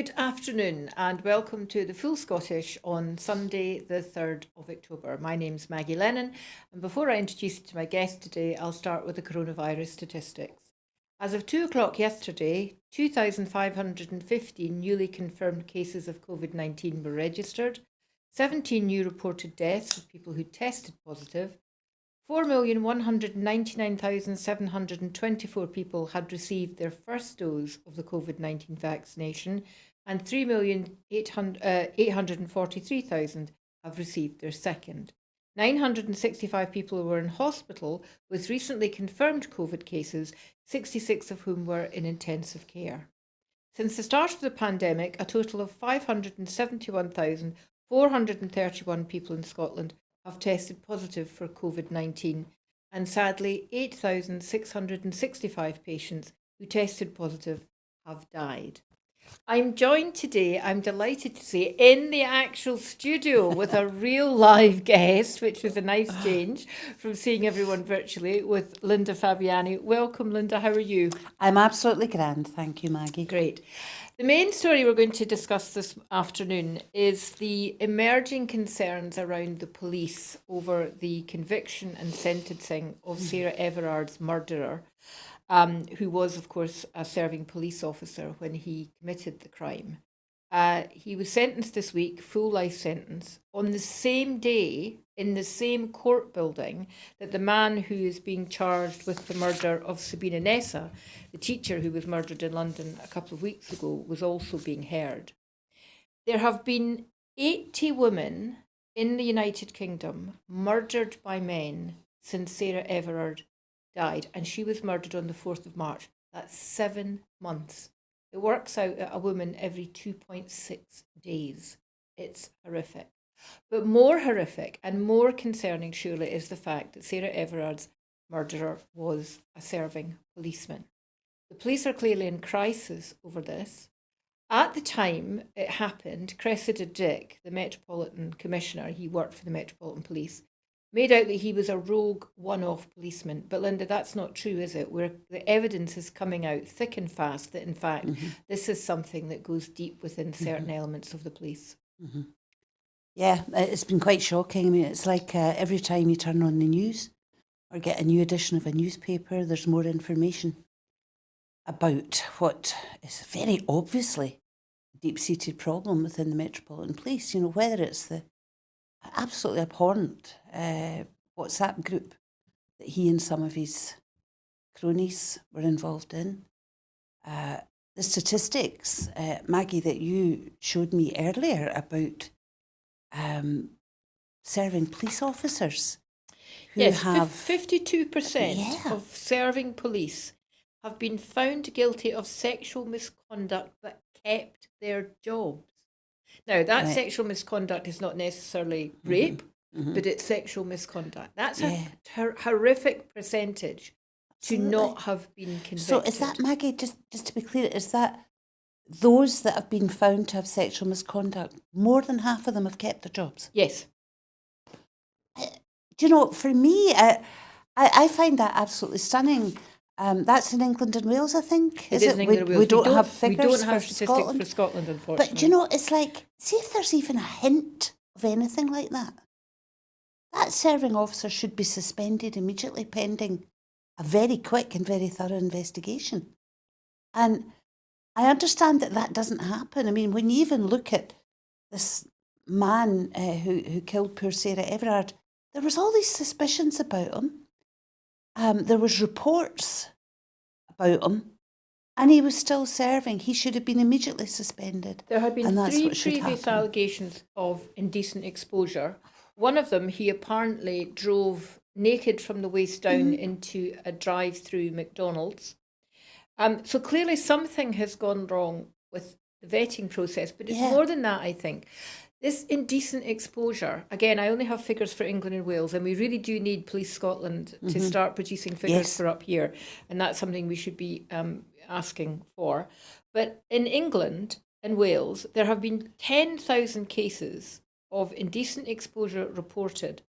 Good afternoon and welcome to the Full Scottish on Sunday the 3rd of October. My name's Maggie Lennon, and before I introduce you to my guest today, I'll start with the coronavirus statistics. As of 2 o'clock yesterday, 2,515 newly confirmed cases of COVID-19 were registered, 17 new reported deaths of people who tested positive, 4,199,724 people had received their first dose of the COVID-19 vaccination, and 3,843,000 have received their second. 965 people were in hospital with recently confirmed COVID cases, 66 of whom were in intensive care. Since the start of the pandemic, a total of 571,431 people in Scotland have tested positive for COVID-19, and sadly 8,665 patients who tested positive have died. I'm joined today, I'm delighted to say, in the actual studio with a real live guest, which is a nice change from seeing everyone virtually, with Linda Fabiani. Welcome, Linda. How are you? I'm absolutely grand. Thank you, Maggie. Great. The main story we're going to discuss this afternoon is the emerging concerns around the police over the conviction and sentencing of Sarah Everard's murderer, who was, of course, a serving police officer when he committed the crime. He was sentenced this week, full life sentence, on the same day in the same court building that the man who is being charged with the murder of Sabina Nessa, the teacher who was murdered in London a couple of weeks ago, was also being heard. There have been 80 women in the United Kingdom murdered by men since Sarah Everard died, and she was murdered on the 4th of March. That's 7 months. It works out at a woman every 2.6 days. It's horrific. But more horrific and more concerning, surely, is the fact that Sarah Everard's murderer was a serving policeman. The police are clearly in crisis over this. At the time it happened, Cressida Dick, the Metropolitan Commissioner, he worked for the Metropolitan Police, made out that he was a rogue one-off policeman. But Linda, that's not true, is it? Where the evidence is coming out thick and fast that, in fact, this is something that goes deep within certain elements of the police. Yeah, it's been quite shocking. I mean, it's like every time you turn on the news or get a new edition of a newspaper, there's more information about what is very obviously a deep-seated problem within the Metropolitan Police. You know, whether it's the absolutely abhorrent WhatsApp group that he and some of his cronies were involved in. The statistics, Maggie, that you showed me earlier about serving police officers who have 52% of serving police have been found guilty of sexual misconduct but kept their jobs. Now, that sexual misconduct is not necessarily rape, but it's sexual misconduct. That's a horrific percentage to not have been convicted. So is that, Maggie, just to be clear, is that those that have been found to have sexual misconduct, more than half of them have kept their jobs? Yes. Do you know, for me, I find that absolutely stunning. That's in England and Wales, I think. It is in England and Wales. We don't have figures we don't have for statistics Scotland. for Scotland, unfortunately. But do you know, it's like, see if there's even a hint of anything like that. That serving officer should be suspended immediately pending a very quick and very thorough investigation. And I understand that that doesn't happen. I mean, when you even look at this man who killed poor Sarah Everard, there was all these suspicions about him. There was reports about him, and he was still serving. He should have been immediately suspended. There had been and that's 3 what should previous happen. allegations of indecent exposure. One of them, he apparently drove naked from the waist down into a drive-through McDonald's. So clearly something has gone wrong with the vetting process, but it's more than that, I think. This indecent exposure, again, I only have figures for England and Wales, and we really do need Police Scotland to start producing figures for up here, and that's something we should be asking for. But in England and Wales, there have been 10,000 cases of indecent exposure reported,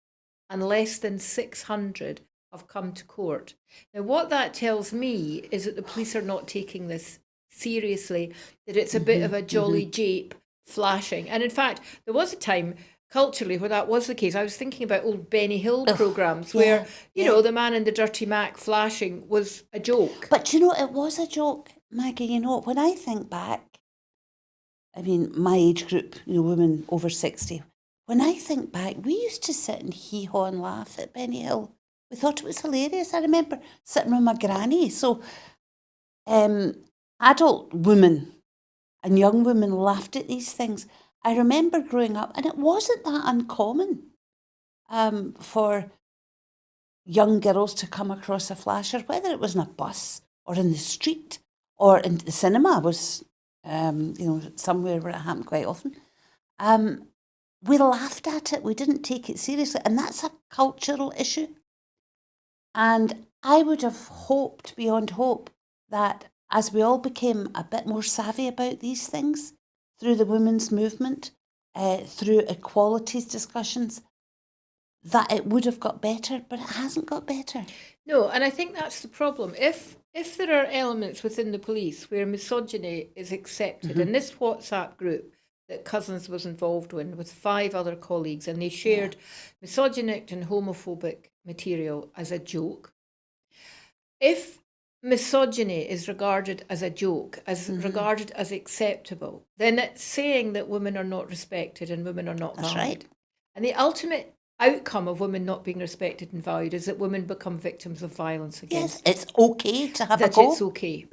and less than 600 have come to court. Now, what that tells me is that the police are not taking this seriously that it's a bit of a jolly jape flashing. And in fact, there was a time culturally where that was the case. I was thinking about old Benny Hill programmes where, you know, the man in the dirty Mac flashing was a joke. But you know, it was a joke, Maggie. You know, when I think back, I mean, my age group, you know, women over 60, when I think back, we used to sit and hee-haw and laugh at Benny Hill. We thought it was hilarious. I remember sitting with my granny. So adult women and young women laughed at these things. I remember growing up, and it wasn't that uncommon for young girls to come across a flasher, whether it was in a bus or in the street or in the cinema was, somewhere where it happened quite often. We laughed at it. We didn't take it seriously. And that's a cultural issue. And I would have hoped beyond hope that as we all became a bit more savvy about these things, through the women's movement, through equalities discussions, that it would have got better, but it hasn't got better. No, and I think that's the problem. If there are elements within the police where misogyny is accepted, and this WhatsApp group that Cousins was involved in with 5 other colleagues, and they shared misogynic and homophobic material as a joke, if misogyny is regarded as a joke, as regarded as acceptable, then it's saying that women are not respected and women are not valued. That's right. And the ultimate outcome of women not being respected and valued is that women become victims of violence against them. Yes, it's okay to have a that go. It's okay.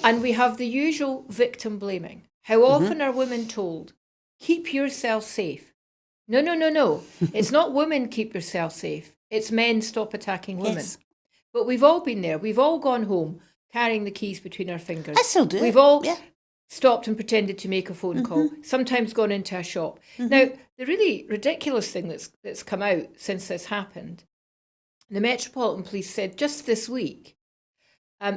And we have the usual victim blaming. How often are women told, keep yourself safe? No. It's not women keep yourself safe. It's men stop attacking women. Yes. But we've all been there. We've all gone home carrying the keys between our fingers. I still do. We've all stopped and pretended to make a phone call, sometimes gone into a shop. Now, the really ridiculous thing that's come out since this happened, the Metropolitan Police said just this week,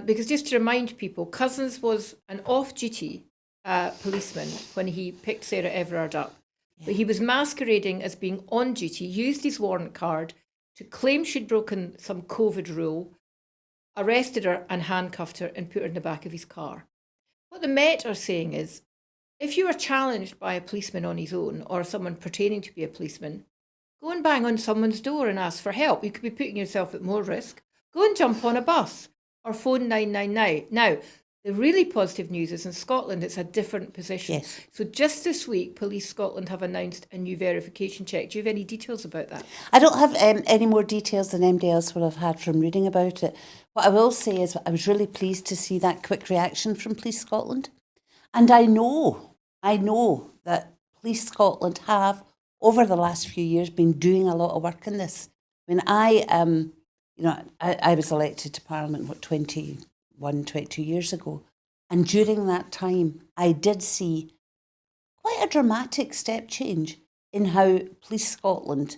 because just to remind people, Cousins was an off-duty policeman when he picked Sarah Everard up. But he was masquerading as being on duty, used his warrant card to claim she'd broken some COVID rule, arrested her and handcuffed her and put her in the back of his car. What the Met are saying is, if you are challenged by a policeman on his own or someone pretending to be a policeman, go and bang on someone's door and ask for help. You could be putting yourself at more risk. Go and jump on a bus or phone 999. Now, the really positive news is in Scotland, it's a different position. Yes. So just this week, Police Scotland have announced a new verification check. Do you have any details about that? I don't have any more details than anybody else will have had from reading about it. What I will say is I was really pleased to see that quick reaction from Police Scotland. And I know that Police Scotland have, over the last few years, been doing a lot of work in this. I mean, I was elected to Parliament, 22 years ago. And during that time, I did see quite a dramatic step change in how Police Scotland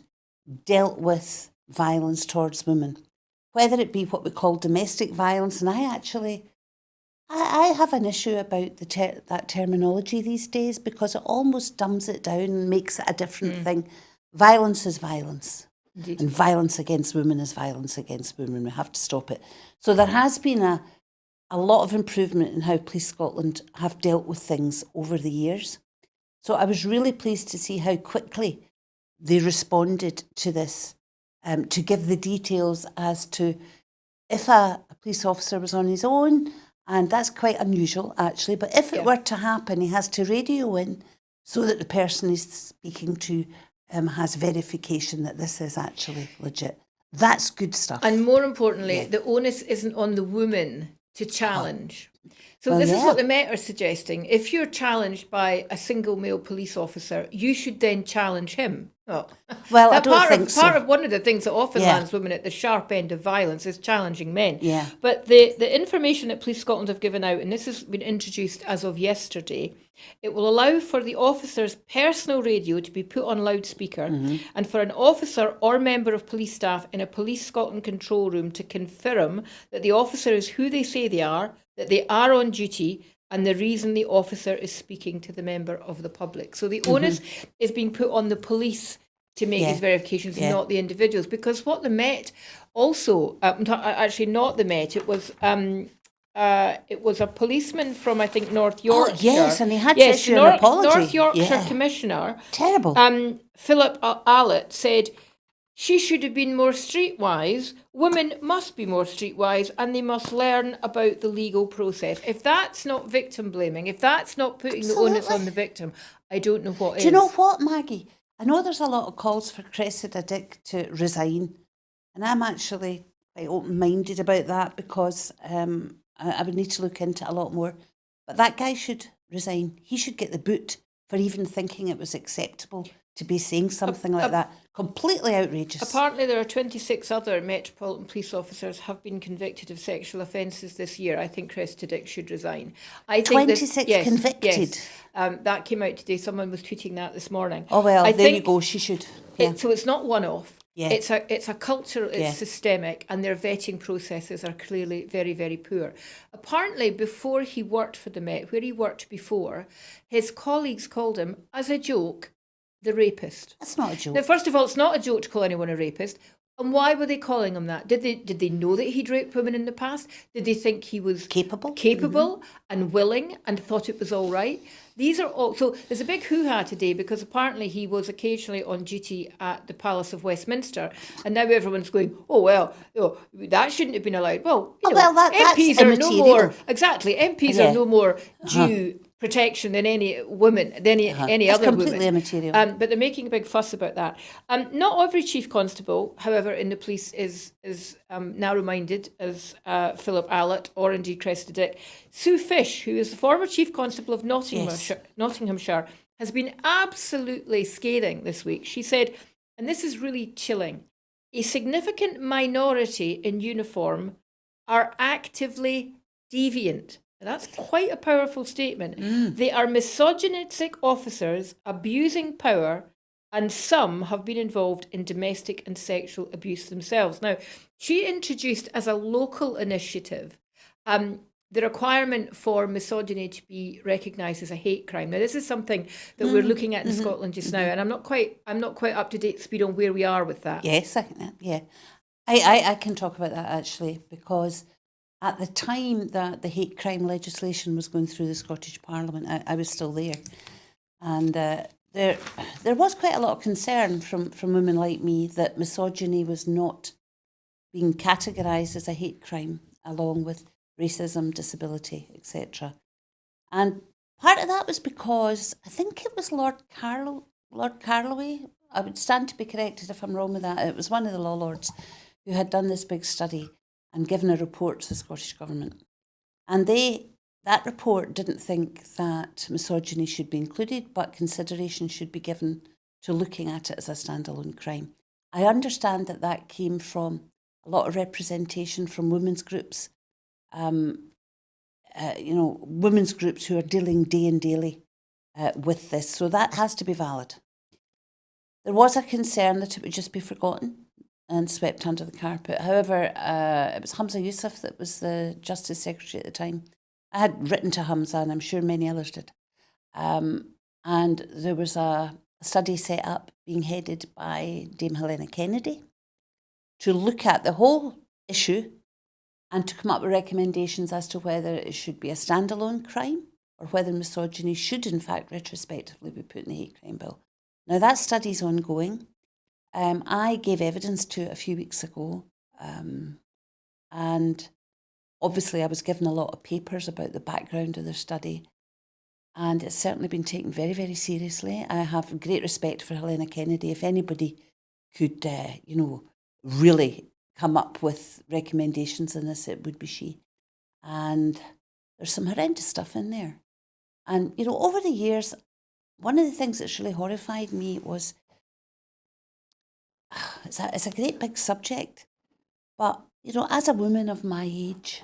dealt with violence towards women, whether it be what we call domestic violence. And I have an issue about that terminology these days because it almost dumbs it down and makes it a different thing. Violence is violence. Indeed. And violence against women is violence against women. We have to stop it. So there has been a lot of improvement in how Police Scotland have dealt with things over the years. So I was really pleased to see how quickly they responded to this, to give the details as to if a police officer was on his own, and that's quite unusual actually, but if it were to happen, he has to radio in so that the person he's speaking to has verification that this is actually legit. That's good stuff. And more importantly, the onus isn't on the woman to challenge. So this is what the Met are suggesting. If you're challenged by a single male police officer, you should then challenge him. Well, I don't think so. Part of one of the things that often lands women at the sharp end of violence is challenging men. Yeah. But the information that Police Scotland have given out, and this has been introduced as of yesterday, it will allow for the officer's personal radio to be put on loudspeaker and for an officer or member of police staff in a Police Scotland control room to confirm that the officer is who they say they are, that they are on duty, and the reason the officer is speaking to the member of the public. So the onus is being put on the police to make these verifications, not the individuals. Because what the Met also, actually not the Met, it was it was a policeman from, I think, North Yorkshire. Oh, yes, and he had to issue an apology. North Yorkshire Yeah. Commissioner, Terrible. Philip Allott, said she should have been more streetwise. Women must be more streetwise, and they must learn about the legal process. If that's not victim blaming, if that's not putting the onus on the victim, I don't know what is. Do you know what, Maggie? I know there's a lot of calls for Cressida Dick to resign, and I'm actually quite open-minded about that because I would need to look into it a lot more. But that guy should resign. He should get the boot for even thinking it was acceptable to be saying something like that. Completely outrageous. Apparently there are 26 other Metropolitan Police officers have been convicted of sexual offences this year. I think Cressida Dick should resign. I think 26 convicted? Yes. That came out today. Someone was tweeting that this morning. Oh, well, there you go. She should. Yeah. So it's not one-off. Yeah. It's a culture, it's systemic, and their vetting processes are clearly very, very poor. Apparently, before he worked for the Met, where he worked before, his colleagues called him, as a joke, the rapist. That's not a joke. Now, first of all, it's not a joke to call anyone a rapist. And why were they calling him that? Did they know that he'd raped women in the past? Did they think he was capable and willing and thought it was all right? These are all. So there's a big hoo-ha today because apparently he was occasionally on duty at the Palace of Westminster, and now everyone's going, oh well, that shouldn't have been allowed. Well, MPs that's are no more immaterial. MPs are no more due protection than any woman, than any other woman. Completely immaterial. But they're making a big fuss about that. Not every chief constable, however, in the police is narrow-minded as Philip Allott or indeed Cressida Dick. Sue Fish, who is the former chief constable of Nottinghamshire, has been absolutely scathing this week. She said, and this is really chilling, a significant minority in uniform are actively deviant. That's quite a powerful statement. They are misogynistic officers abusing power, and some have been involved in domestic and sexual abuse themselves. Now, she introduced as a local initiative the requirement for misogyny to be recognised as a hate crime. Now, this is something that we're looking at in Scotland just now, and I'm not quite up to date speed on where we are with that. Yes, I can talk about that actually, because at the time that the hate crime legislation was going through the Scottish Parliament, I was still there, and there was quite a lot of concern from women like me that misogyny was not being categorised as a hate crime, along with racism, disability, etc. And part of that was because I think it was Lord Carloway. I would stand to be corrected if I'm wrong with that. It was one of the law lords who had done this big study and given a report to the Scottish Government. And that report didn't think that misogyny should be included, but consideration should be given to looking at it as a standalone crime. I understand that came from a lot of representation from women's groups, women's groups who are dealing day and daily with this. So that has to be valid. There was a concern that it would just be forgotten and swept under the carpet. However, it was Hamza Yousaf that was the Justice Secretary at the time. I had written to Hamza, and I'm sure many others did. And there was a study set up being headed by Dame Helena Kennedy to look at the whole issue and to come up with recommendations as to whether it should be a standalone crime or whether misogyny should, in fact, retrospectively be put in the hate crime bill. Now, that study's ongoing. I gave evidence to it a few weeks ago, and obviously I was given a lot of papers about the background of their study, and it's certainly been taken very, very seriously. I have great respect for Helena Kennedy. If anybody could, really come up with recommendations in this, it would be she. And there's some horrendous stuff in there. And, over the years, one of the things that's really horrified me was, it's a great big subject, but, as a woman of my age,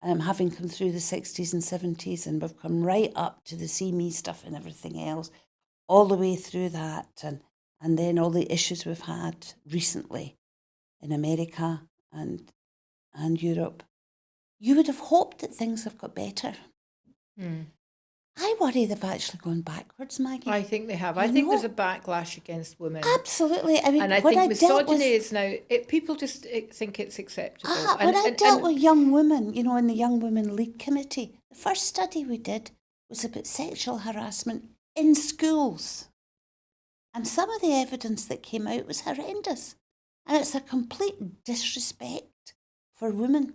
having come through the 60s and 70s, and we've come right up to the See Me stuff and everything else, all the way through that, and then all the issues we've had recently in America and Europe, you would have hoped that things have got better. I worry they've actually gone backwards, Maggie. I think they have. I You think know? there's a backlash against women. Absolutely. I mean, And I when think I dealt misogyny with is now, people just think it's acceptable. when I dealt with young women, you know, in the Young Women League Committee, the first study we did was about sexual harassment in schools. And some of the evidence that came out was horrendous. And it's a complete disrespect for women.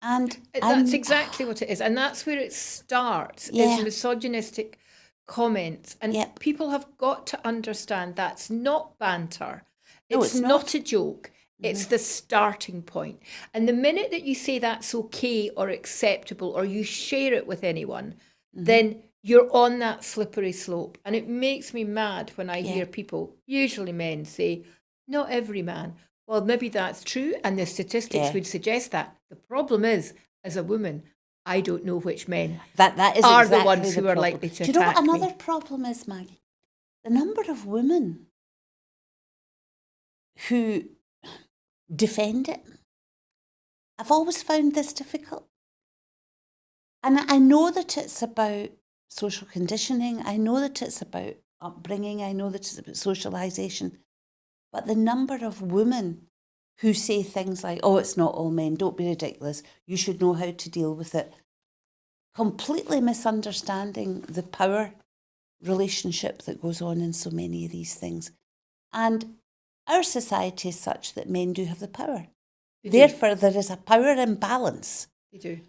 And that's exactly what it is. And that's where it starts, Yeah. is misogynistic comments. And Yep. people have got to understand that's not banter. No, It's it's not not. a joke. It's the starting point. And the minute that you say that's okay or acceptable or you share it with anyone, then you're on that slippery slope. And it makes me mad when I hear people, usually men, say, not every man. Well, maybe that's true, and the statistics Yeah. would suggest that. The problem is, as a woman, I don't know which men That is are exactly the ones who are problem. likely to Do you know what attack another me. problem is, Maggie? The number of women who defend it. I've always found this difficult. And I know that it's about social conditioning. I know that it's about upbringing. I know that it's about socialisation. But the number of women who say things like, oh, it's not all men, don't be ridiculous, you should know how to deal with it, completely misunderstanding the power relationship that goes on in so many of these things. And our society is such that men do have the power. They do. Therefore, there is a power imbalance They do.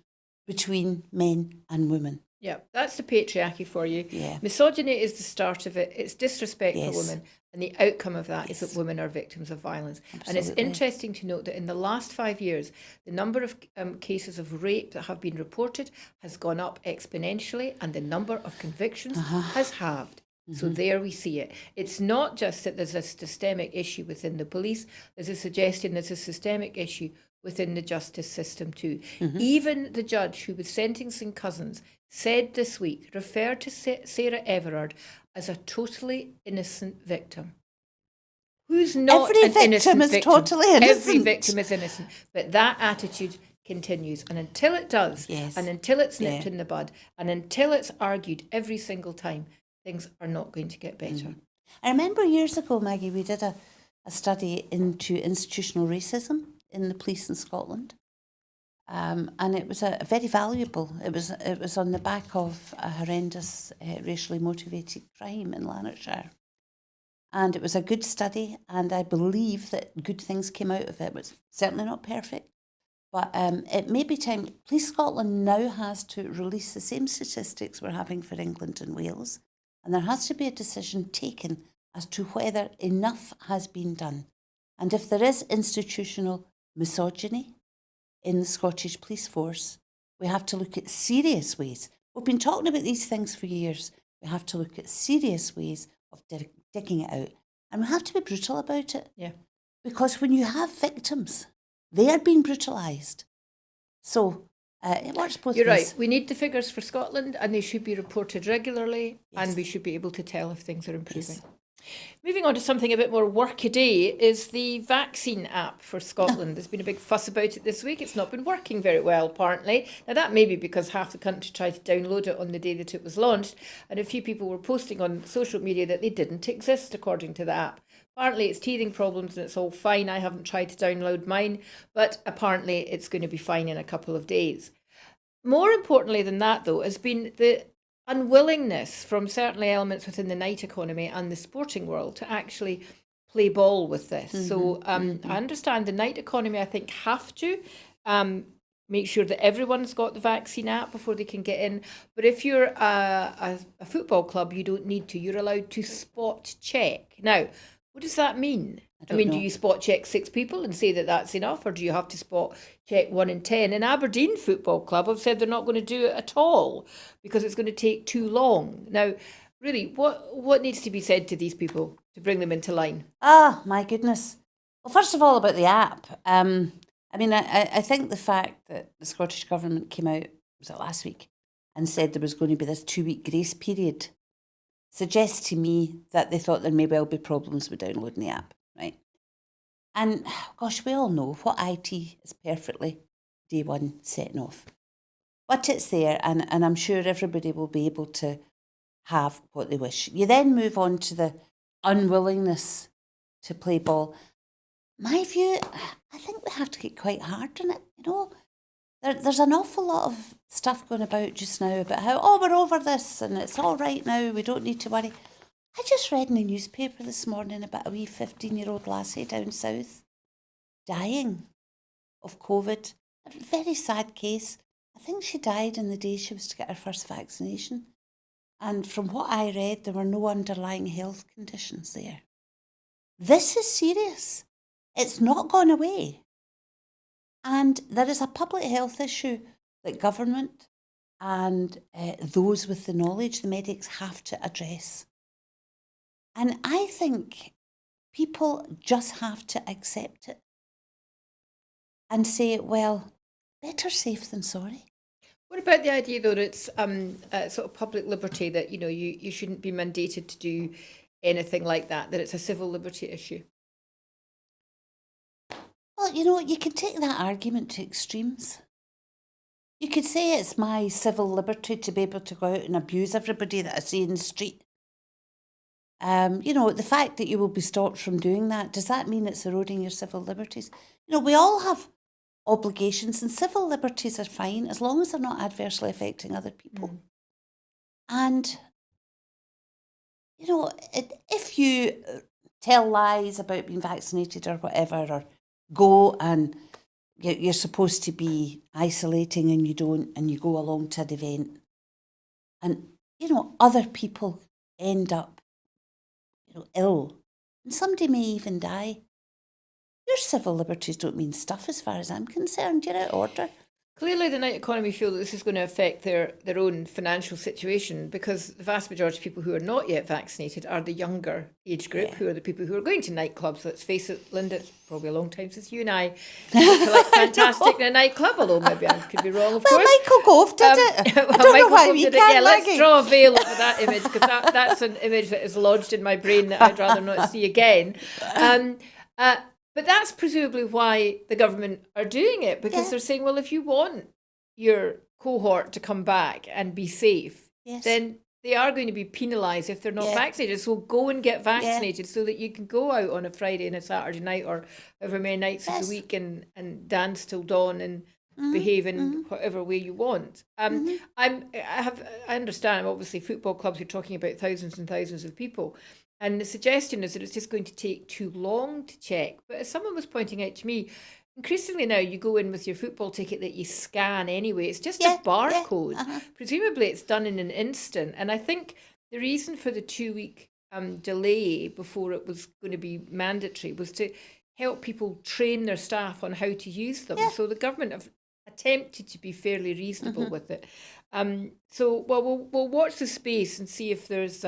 between men and women. Yeah, that's the patriarchy for you. Yeah. Misogyny is the start of it. It's disrespect Yes. for women. And the outcome of that is Yes. that women are victims of violence. And it's Absolutely. interesting to note that in the last 5 years, the number of cases of rape that have been reported has gone up exponentially, and the number of convictions has halved. So there we see it. It's not just that there's a systemic issue within the police, there's a suggestion there's a systemic issue within the justice system too. Even the judge who was sentencing Cousins said this week, referred to Sarah Everard as a totally innocent victim. Who's not Every an victim innocent is victim? totally Every innocent. victim is innocent. But that attitude continues. And until it does, Yes. and until it's nipped Yeah. in the bud, and until it's argued every single time, things are not going to get better. I remember years ago, Maggie, we did a study into institutional racism in the police in Scotland. And it was a very valuable. It was on the back of a horrendous racially motivated crime in Lanarkshire. And it was a good study, and I believe that good things came out of it. It was certainly not perfect, but it may be time. Police Scotland now has to release the same statistics we're having for England and Wales, and there has to be a decision taken as to whether enough has been done. And if there is institutional misogyny in the Scottish police force, we have to look at serious ways. We've been talking about these things for years. We have to look at serious ways of digging it out. And we have to be brutal about it. Yeah. Because when you have victims, they are being brutalised. So it works both You're ways. right. We need the figures for Scotland, and they should be reported regularly, Yes. and we should be able to tell if things are improving. Yes. Moving on to something a bit more workaday is the vaccine app for Scotland. There's been a big fuss about it this week. It's not been working very well, apparently. Now, that may be because half the country tried to download it on the day that it was launched, and a few people were posting on social media that they didn't exist, according to the app. Apparently, it's teething problems and it's all fine. I haven't tried to download mine, but apparently it's going to be fine in a couple of days. More importantly than that, though, has been the unwillingness from certainly elements within the night economy and the sporting world to actually play ball with this. So I understand the night economy, I think, have to make sure that everyone's got the vaccine app before they can get in. But if you're a football club, you don't need to. You're allowed to spot check. Now, what does that mean? I mean, do you spot check 6 people and say that that's enough, or do you have to spot check 1 in 10? And Aberdeen Football Club have said they're not going to do it at all because it's going to take too long. Now, really, what needs to be said to these people to bring them into line? Ah, my goodness. Well, first of all, about the app. I mean, I think the fact that the Scottish Government came out, was it last week, and said there was going to be this 2-week grace period suggests to me that they thought there may well be problems with downloading the app, right? And gosh, we all know what IT is perfectly day one setting off. But it's there, and I'm sure everybody will be able to have what they wish. You then move on to the unwillingness to play ball. My view, I think we have to get quite hard on it. There's an awful lot of stuff going about just now about how, we're over this and it's all right now, we don't need to worry. I just read in the newspaper this morning about a wee 15-year-old lassie down south dying of COVID. A very sad case. I think she died in the day she was to get her first vaccination. And from what I read, there were no underlying health conditions there. This is serious. It's not gone away. And there is a public health issue that government and those with the knowledge, the medics, have to address. And I think people just have to accept it and say, well, better safe than sorry. What about the idea, though, that it's sort of public liberty, that, you shouldn't be mandated to do anything like that it's a civil liberty issue? Well, you can take that argument to extremes. You could say it's my civil liberty to be able to go out and abuse everybody that I see in the street. The fact that you will be stopped from doing that, does that mean it's eroding your civil liberties? We all have obligations, and civil liberties are fine as long as they're not adversely affecting other people. And, if you tell lies about being vaccinated or whatever, or go and you're supposed to be isolating and you don't, and you go along to an event, and, other people end up, ill, and somebody may even die, your civil liberties don't mean stuff as far as I'm concerned. You're out of order. Clearly, the night economy feel that this is going to affect their own financial situation, because the vast majority of people who are not yet vaccinated are the younger age group, who are the people who are going to nightclubs. Let's face it, Linda, it's probably a long time since you and I looked fantastic in a nightclub, although maybe I could be wrong, of course. Michael Gove did it. I don't know why we can't. Yeah, let's draw a veil over that image, because that's an image that is lodged in my brain that I'd rather not see again. But that's presumably why the government are doing it, because they're saying, well, if you want your cohort to come back and be safe, then they are going to be penalised if they're not vaccinated. So go and get vaccinated so that you can go out on a Friday and a Saturday night, or however many nights of the week, and dance till dawn and behave in whatever way you want. I understand, obviously, football clubs, you're talking about thousands and thousands of people. And the suggestion is that it's just going to take too long to check. But as someone was pointing out to me, increasingly now you go in with your football ticket that you scan anyway. It's just a barcode. Presumably it's done in an instant. And I think the reason for the 2-week delay before it was going to be mandatory was to help people train their staff on how to use them. So the government have attempted to be fairly reasonable with it. We'll watch the space and see if there's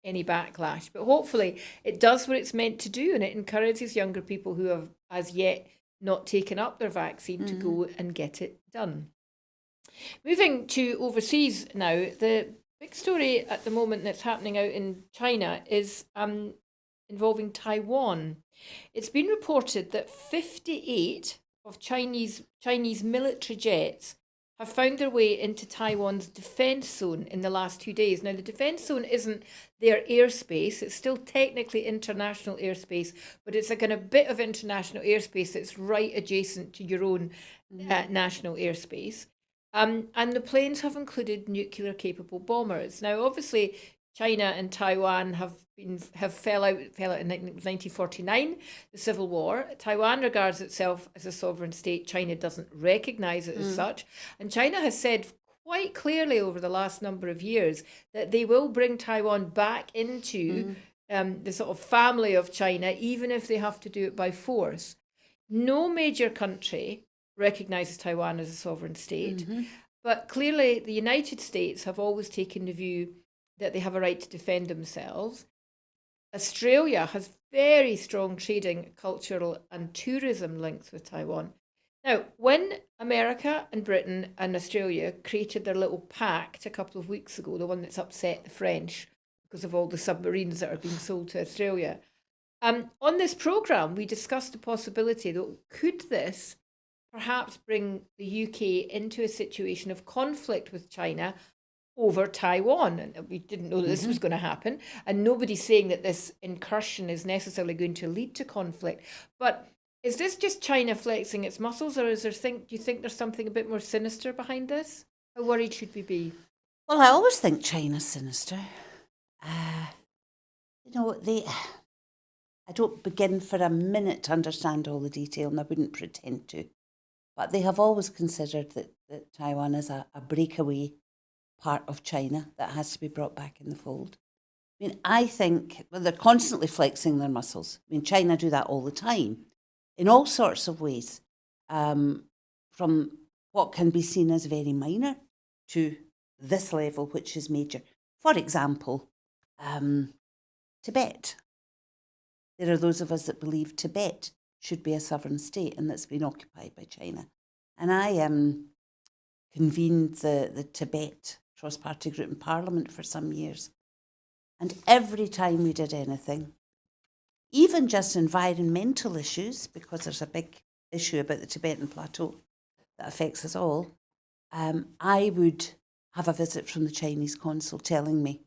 any backlash, but hopefully it does what it's meant to do, and it encourages younger people who have as yet not taken up their vaccine to go and get it done. Moving to overseas now, the big story at the moment that's happening out in China is involving Taiwan. It's been reported that 58 of Chinese military jets have found their way into Taiwan's defence zone in the last 2 days. Now, the defence zone isn't their airspace. It's still technically international airspace, but it's a kind of bit of international airspace that's right adjacent to your own national airspace. And the planes have included nuclear-capable bombers. Now, obviously, China and Taiwan have fell out in 1949, the Civil War. Taiwan regards itself as a sovereign state. China doesn't recognise it as such. And China has said quite clearly over the last number of years that they will bring Taiwan back into the sort of family of China, even if they have to do it by force. No major country recognises Taiwan as a sovereign state, but clearly the United States have always taken the view that they have a right to defend themselves. Australia has very strong trading, cultural and tourism links with Taiwan. Now, when America and Britain and Australia created their little pact a couple of weeks ago, the one that's upset the French because of all the submarines that are being sold to Australia, on this programme, we discussed the possibility that could this perhaps bring the UK into a situation of conflict with China over Taiwan. And we didn't know that this was going to happen. And nobody's saying that this incursion is necessarily going to lead to conflict. But is this just China flexing its muscles, or do you think there's something a bit more sinister behind this? How worried should we be? Well, I always think China's sinister. I don't begin for a minute to understand all the detail, and I wouldn't pretend to. But they have always considered that Taiwan is a breakaway part of China that has to be brought back in the fold. I mean, I think they're constantly flexing their muscles. I mean, China do that all the time in all sorts of ways, from what can be seen as very minor to this level, which is major. For example, Tibet. There are those of us that believe Tibet should be a sovereign state and that's been occupied by China. And I convened the Tibet cross-party group in Parliament for some years. And every time we did anything, even just environmental issues, because there's a big issue about the Tibetan Plateau that affects us all, I would have a visit from the Chinese consul telling me,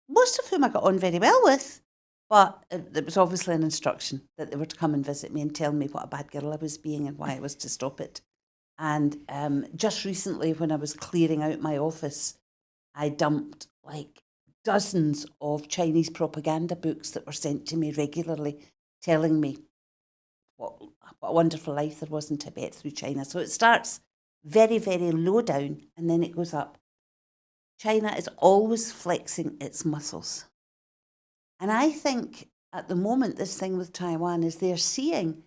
most of whom I got on very well with, but it was obviously an instruction that they were to come and visit me and tell me what a bad girl I was being and why I was to stop it. And just recently, when I was clearing out my office, I dumped like dozens of Chinese propaganda books that were sent to me regularly, telling me what a wonderful life there was in Tibet through China. So it starts very, very low down and then it goes up. China is always flexing its muscles. And I think at the moment, this thing with Taiwan is they're seeing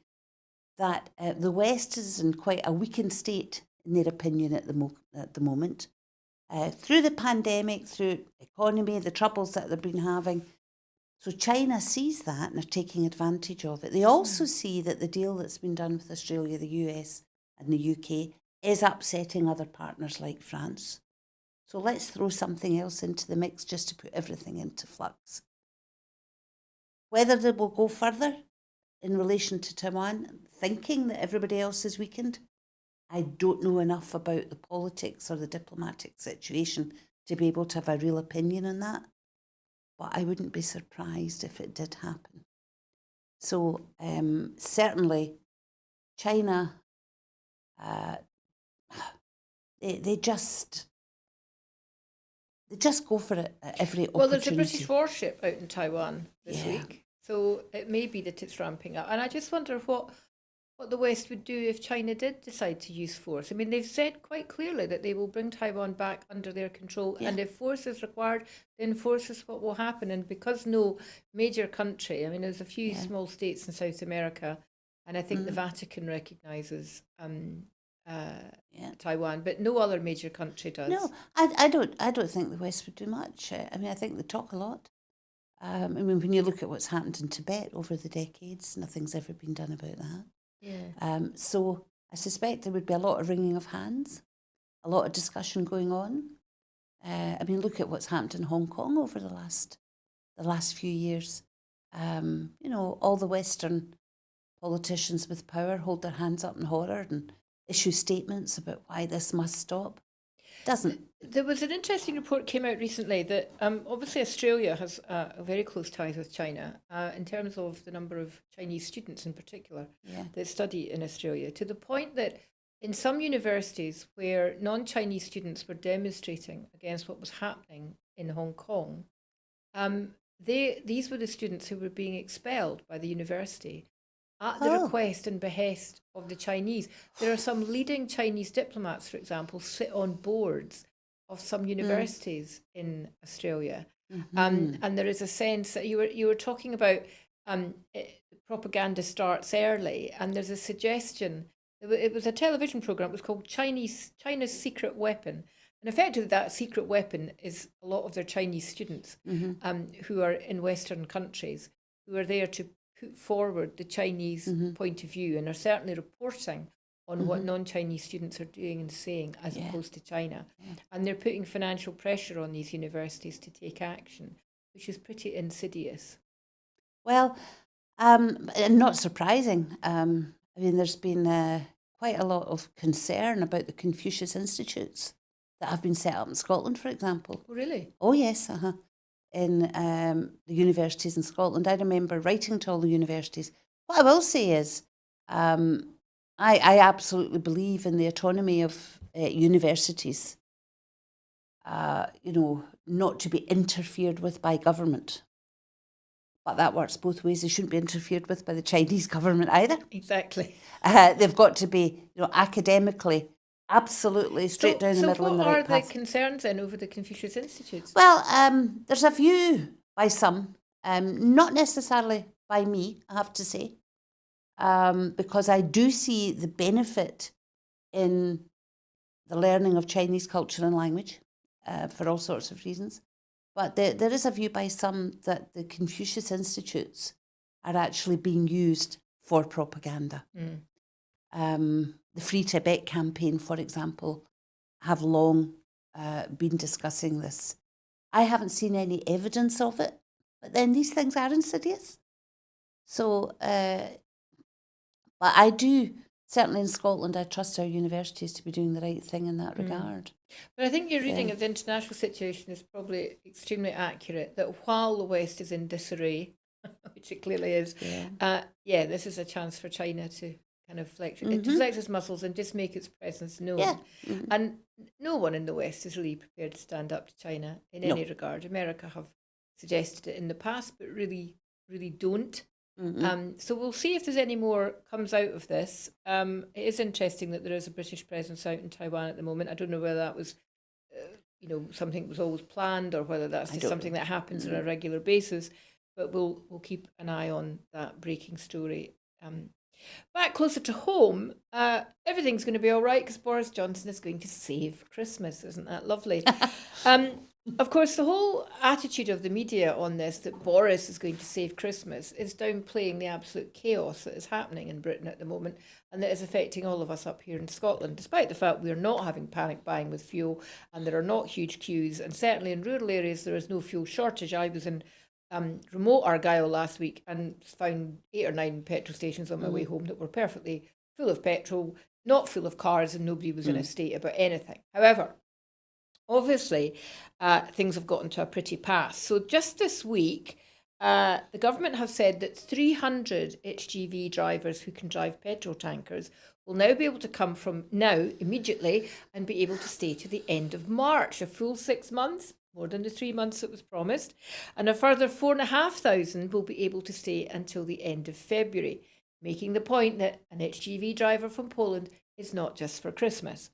that the West is in quite a weakened state, in their opinion, at the moment. Through the pandemic, through economy, the troubles that they've been having. So China sees that and are taking advantage of it. They also see that the deal that's been done with Australia, the US and the UK is upsetting other partners like France. So let's throw something else into the mix just to put everything into flux. Whether they will go further in relation to Taiwan, thinking that everybody else is weakened, I don't know enough about the politics or the diplomatic situation to be able to have a real opinion on that. But I wouldn't be surprised if it did happen. So certainly China, they just go for it at every opportunity. Well, there's a British warship out in Taiwan this week. So it may be that it's ramping up. And I just wonder what the West would do if China did decide to use force. I mean, they've said quite clearly that they will bring Taiwan back under their control. Yeah. And if force is required, then force is what will happen. And because no major country, I mean, there's a few small states in South America, and I think the Vatican recognises Taiwan, but no other major country does. No, I don't think the West would do much. I mean, I think they talk a lot. I mean, when you look at what's happened in Tibet over the decades, nothing's ever been done about that. Yeah. So I suspect there would be a lot of wringing of hands, a lot of discussion going on. I mean, look at what's happened in Hong Kong over the last few years. All the Western politicians with power hold their hands up in horror and issue statements about why this must stop. Doesn't. There was an interesting report came out recently that obviously Australia has very close ties with China in terms of the number of Chinese students in particular that study in Australia, to the point that in some universities where non-Chinese students were demonstrating against what was happening in Hong Kong, these were the students who were being expelled by the university at the request and behest of the Chinese. There are some leading Chinese diplomats, for example, sit on boards of some universities in Australia. And there is a sense that you were talking about propaganda starts early, and there's a suggestion. It was a television program. It was called China's Secret Weapon. And effectively that secret weapon is a lot of their Chinese students who are in Western countries, who are there to put forward the Chinese point of view and are certainly reporting on what non-Chinese students are doing and saying as opposed to China. And they're putting financial pressure on these universities to take action, which is pretty insidious. Well, and not surprising. I mean, there's been quite a lot of concern about the Confucius Institutes that have been set up in Scotland, for example. Oh, really? Oh, yes, in the universities in Scotland. I remember writing to all the universities. What I will say is, I absolutely believe in the autonomy of universities, not to be interfered with by government. But that works both ways. They shouldn't be interfered with by the Chinese government either. Exactly. They've got to be, academically, absolutely straight down the middle in the right So what are path. the concerns then over the Confucius Institutes? Well, there's a view by some, not necessarily by me, I have to say, because I do see the benefit in the learning of Chinese culture and language for all sorts of reasons. But there is a view by some that the Confucius Institutes are actually being used for propaganda. The Free Tibet campaign, for example, have long been discussing this. I haven't seen any evidence of it, but then these things are insidious. So, but I do, certainly in Scotland, I trust our universities to be doing the right thing in that regard. But I think your reading of the international situation is probably extremely accurate, that while the West is in disarray, which it clearly is, this is a chance for China to kind of flex its muscles and just make its presence known. Yeah. And no one in the West is really prepared to stand up to China in any regard. America have suggested it in the past, but really, really don't. So we'll see if there's any more comes out of this. It is interesting that there is a British presence out in Taiwan at the moment. I don't know whether that was, something that was always planned or whether that's just something that happens on a regular basis. But we'll keep an eye on that breaking story. Back closer to home, everything's going to be all right because Boris Johnson is going to save Christmas. Isn't that lovely? Of course, the whole attitude of the media on this, that Boris is going to save Christmas, is downplaying the absolute chaos that is happening in Britain at the moment and that is affecting all of us up here in Scotland, despite the fact we're not having panic buying with fuel and there are not huge queues. And certainly in rural areas, there is no fuel shortage. I was in remote Argyll last week and found 8 or 9 petrol stations on my way home that were perfectly full of petrol, not full of cars, and nobody was in a state about anything. However, obviously, things have gotten to a pretty pass. So just this week, the government have said that 300 HGV drivers who can drive petrol tankers will now be able to come from now, immediately, and be able to stay to the end of March, a full 6 months, more than the 3 months that was promised. And a further 4,500 will be able to stay until the end of February, making the point that an HGV driver from Poland is not just for Christmas.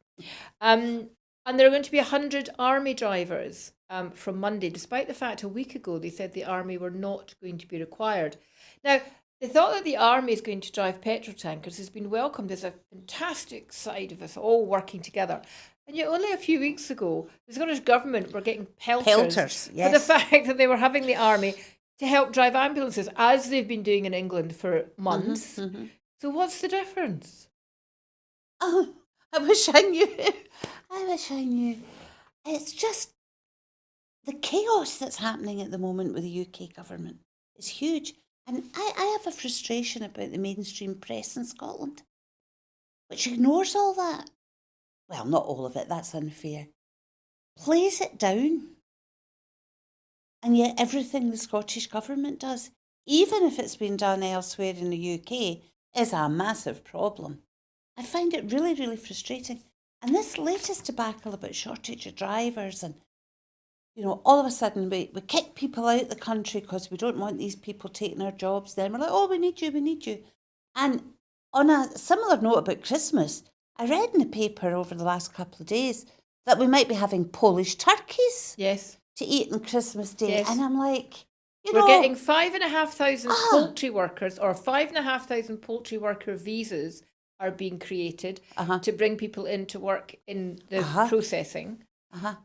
And there are going to be 100 army drivers from Monday, despite the fact a week ago they said the army were not going to be required. Now, the thought that the army is going to drive petrol tankers has been welcomed as a fantastic side of us all working together. And yet only a few weeks ago, the Scottish Government were getting pelters yes. for the fact that they were having the army to help drive ambulances, as they've been doing in England for months. So what's the difference? Oh, I wish I knew. I wish I knew. It's just the chaos that's happening at the moment with the UK government is huge. And I have a frustration about the mainstream press in Scotland, which ignores all that. Well, not all of it, that's unfair. Plays it down. And yet everything the Scottish Government does, even if it's been done elsewhere in the UK, is a massive problem. I find it really, really frustrating. And this latest debacle about shortage of drivers and, all of a sudden we kick people out of the country because we don't want these people taking our jobs. Then we're like, oh, we need you. And on a similar note about Christmas, I read in the paper over the last couple of days that we might be having Polish turkeys to eat on Christmas Day. Yes. And I'm like, we're getting 5,500 poultry workers, or 5,500 poultry worker visas are being created to bring people in to work in the processing.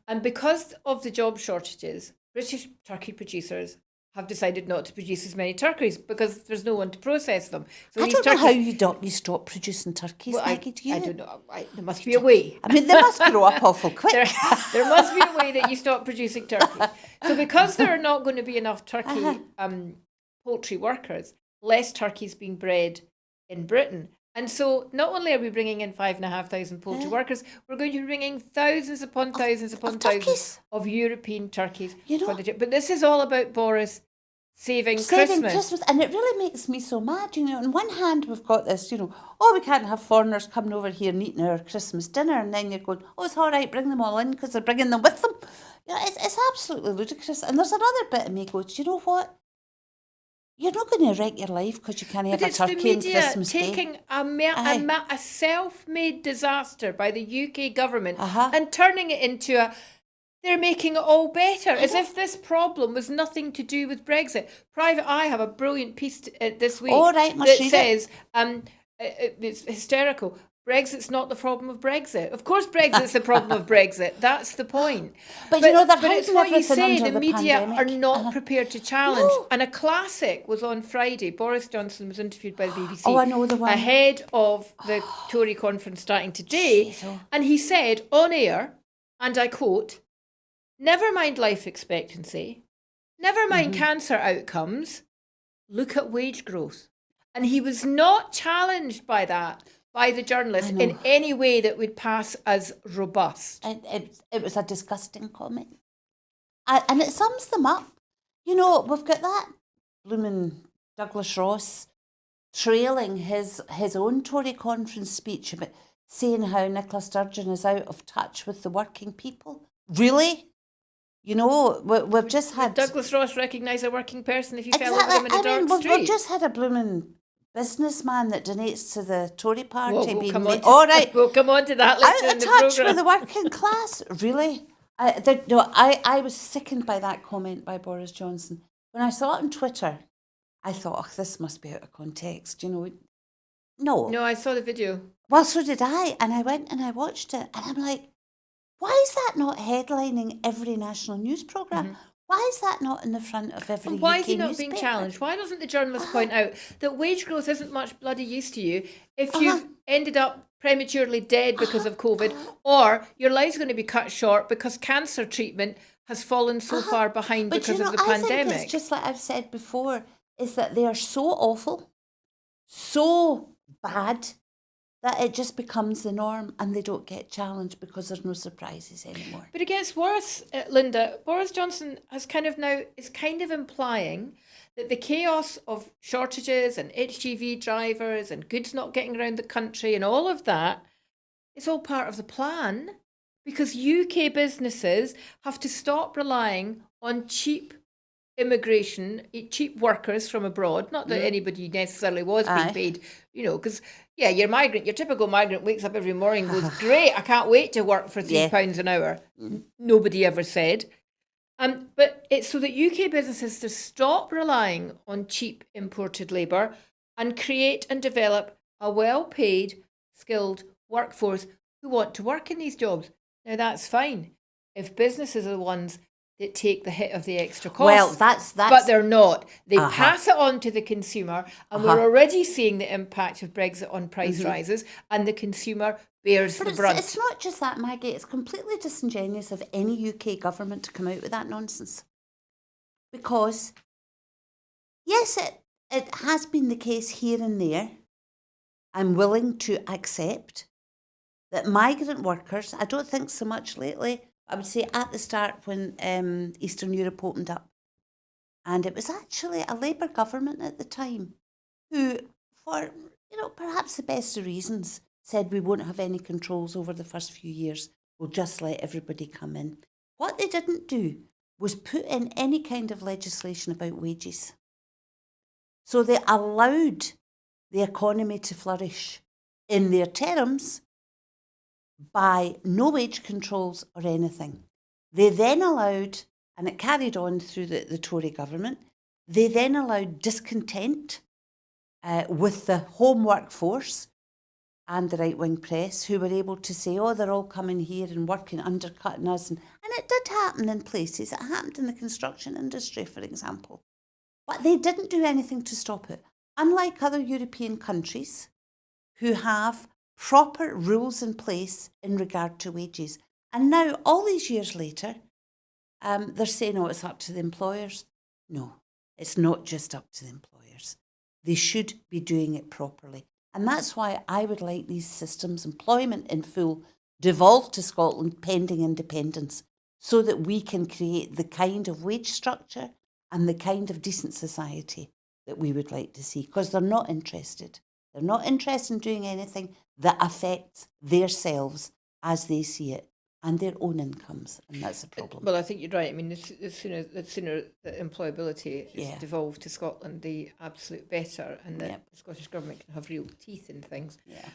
And because of the job shortages, British turkey producers have decided not to produce as many turkeys because there's no one to process them. So I don't know how you stop producing turkeys, Maggie, do you? I don't know. There must be a way. I mean, they must grow up awful quick. There must be a way that you stop producing turkeys. So because there are not going to be enough turkey poultry workers, less turkeys being bred in Britain. And so not only are we bringing in 5,500 poultry workers, we're going to be bringing thousands upon thousands upon thousands turkeys. of European turkeys. You know, But this is all about Boris saving Christmas. And it really makes me so mad. You know, on one hand, we've got this, you know, oh, we can't have foreigners coming over here and eating our Christmas dinner. And then you're going, oh, it's all right, bring them all in because they're bringing them with them. You know, it's absolutely ludicrous. And there's another bit of me goes, you know what? You're not going to wreck your life because you can't have But a it's the turkey on media Christmas Day. taking Aye. a self-made disaster by the UK government Uh-huh. and turning it into they're making it all better, as if this problem was nothing to do with Brexit. Private Eye have a brilliant piece this week All right, must that read it. says, it's hysterical, Brexit's not the problem of Brexit. Of course Brexit's the problem of Brexit. That's the point. But you know, they're but it's hiding what you everything say, under the the media pandemic. are not prepared to challenge. No. And a classic was on Friday. Boris Johnson was interviewed by the BBC. Oh, I know the one. Ahead of the Tory conference starting today. Jeez, oh. And he said on air, and I quote, "Never mind life expectancy, never mind cancer outcomes, look at wage growth." And he was not challenged by that, by the journalists, in any way that would pass as robust. It was a disgusting comment. And it sums them up. You know, we've got that blooming Douglas Ross trailing his own Tory conference speech about saying how Nicola Sturgeon is out of touch with the working people. Really? You know, we've just had... Douglas Ross recognise a working person if you fell over Exactly. him in a dark street? We've just had a blooming businessman that donates to the Tory party We'll being come made... on to, All right. We'll come on to that later Out in of the touch programme. with the working class? Really? I was sickened by that comment by Boris Johnson. When I saw it on Twitter, I thought, oh, this must be out of context, you know. No, I saw the video. Well, so did I. And I went and I watched it. And I'm like, why is that not headlining every national news programme? Why is that not in the front of every And why UK is he not newspaper? being challenged? Why doesn't the journalist point out that wage growth isn't much bloody use to you if you've ended up prematurely dead because of COVID, or your life's going to be cut short because cancer treatment has fallen so far behind But because you know, of the I think pandemic? it's just like I've said before, is that they are so awful, so bad, that it just becomes the norm and they don't get challenged because there's no surprises anymore. But it gets worse, Linda. Boris Johnson is kind of implying that the chaos of shortages and HGV drivers and goods not getting around the country and all of that is all part of the plan, because UK businesses have to stop relying on cheap immigration, cheap workers from abroad. Not that anybody necessarily was being paid, you know, because your typical migrant wakes up every morning and goes, great, I can't wait to work for £3 an hour. Nobody ever said. But it's so that UK businesses to stop relying on cheap imported labour and create and develop a well-paid, skilled workforce who want to work in these jobs. Now that's fine if businesses are the ones that take the hit of the extra cost. Well, that's but they're not. They pass it on to the consumer, and we're already seeing the impact of Brexit on price rises, and the consumer bears the brunt. It's not just that, Maggie. It's completely disingenuous of any UK government to come out with that nonsense. Because, yes, it has been the case here and there. I'm willing to accept that migrant workers, I don't think so much lately, I would say at the start when Eastern Europe opened up. And it was actually a Labour government at the time who, for perhaps the best of reasons, said we won't have any controls over the first few years. We'll just let everybody come in. What they didn't do was put in any kind of legislation about wages. So they allowed the economy to flourish in their terms by no wage controls or anything. They then allowed, and it carried on through the Tory government, they then allowed discontent with the home workforce and the right-wing press, who were able to say, oh, they're all coming here and working, undercutting us. And it did happen in places. It happened in the construction industry, for example. But they didn't do anything to stop it. Unlike other European countries who have proper rules in place in regard to wages. And now, all these years later, they're saying, oh, it's up to the employers. No, it's not just up to the employers. They should be doing it properly. And that's why I would like these systems, employment in full, devolved to Scotland pending independence, so that we can create the kind of wage structure and the kind of decent society that we would like to see, because they're not interested. They're not interested in doing anything that affects themselves as they see it and their own incomes, and that's a problem. Well, I think you're right. I mean, the sooner that employability is Yeah. devolved to Scotland, the absolute better, and that Yep. the Scottish Government can have real teeth in things. Yeah.